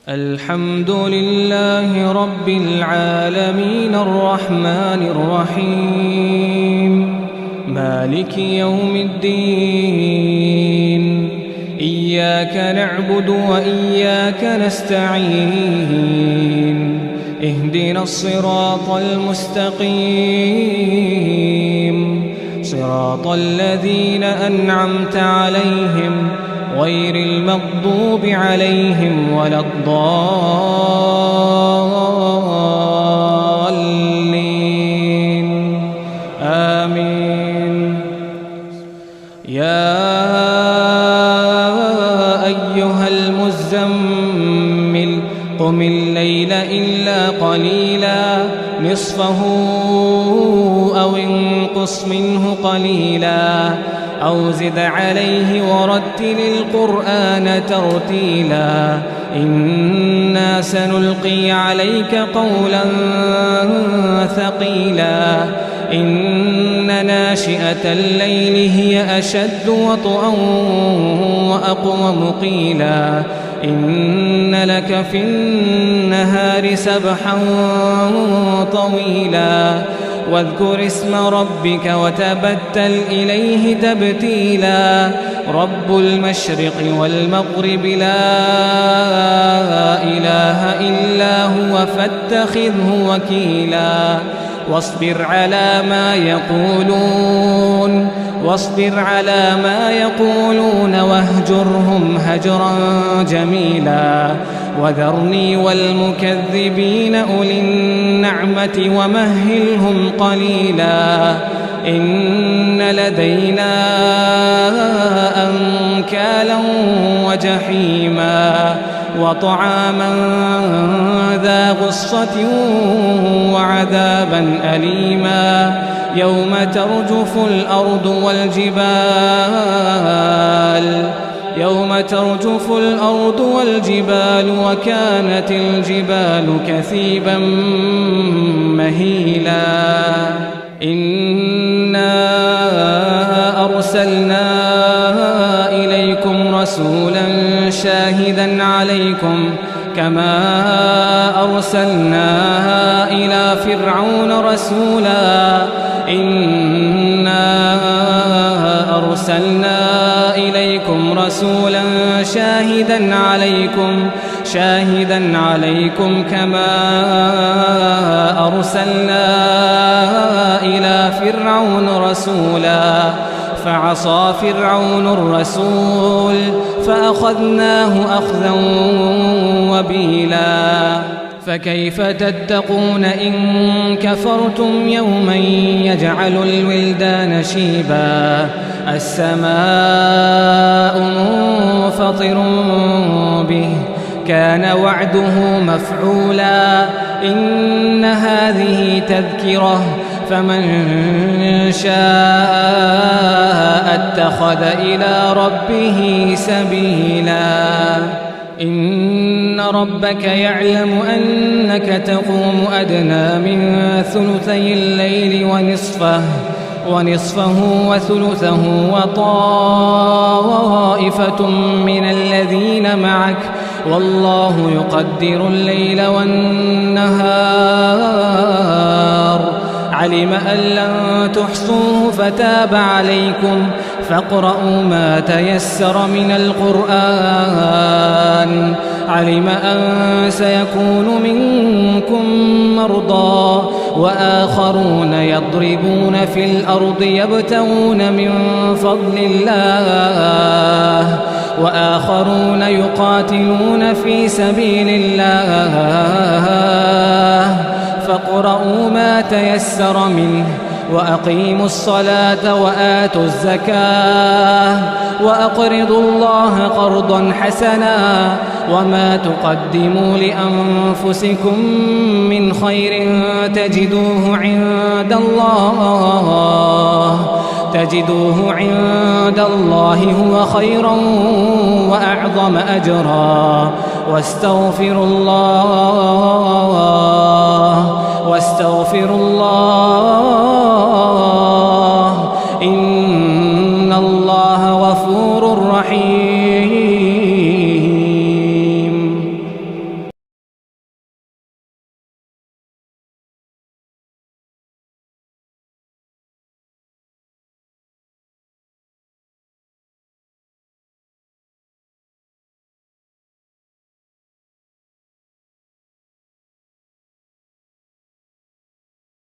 الحمد لله رب العالمين الرحمن الرحيم مالك يوم الدين إياك نعبد وإياك نستعين اهدنا الصراط المستقيم صراط الذين أنعمت عليهم غير المغضوب عليهم ولا الضالين آمين. يا أيها المزمل قم الليل إلا قليلا نصفه أو انقص منه قليلا أو زد عليه ورتل القرآن ترتيلا إنا سنلقي عليك قولا ثقيلا إن ناشئة الليل هي أشد وطئا وأقوم قيلا إن لك في النهار سبحا طويلا واذكر اسم ربك وتبتل إليه تبتيلا رب المشرق والمغرب لا إله إلا هو فاتخذه وكيلا واصبر على ما يقولون واهجرهم هجرا جميلا وذرني والمكذبين أولي النعمة ومهلهم قليلا إن لدينا أنكالا وجحيما وطعاما ذا غصة وعذابا أليما يوم ترجف الأرض والجبال وكانت الجبال كثيبا مهيلا إنا أرسلنا إليكم رسولا شاهدا عليكم كما أرسلنا إلى فرعون رسولا إنا أرسلنا إليكم رسولا شاهدا عليكم كما أرسلنا إلى فرعون رسولا فعصى فرعون الرسول فأخذناه أخذا وبيلا فكيف تتقون إن كفرتم يوما يجعل الولدان شيبا السماء منفطر به كان وعده مفعولا إن هذه تذكرة فمن شاء اتخذ إلى ربه سبيلا إن ربك يعلم أنك تقوم أدنى من ثلثي الليل ونصفه وثلثه وطائفة من الذين معك والله يقدر الليل والنهار علم أن لن تحصوه فتاب عليكم فاقرؤوا ما تيسر من القرآن علم أن سيكون منكم مرضى وآخرون يضربون في الأرض يبتغون من فضل الله وآخرون يقاتلون في سبيل الله فاقرؤوا ما تيسر منه وأقيموا الصلاة وآتوا الزكاة وأقرضوا الله قرضا حسنا وما تقدموا لأنفسكم من خير تجدوه عند الله هو خيرا وأعظم أجرا واستغفروا الله إن الله غفور رحيم.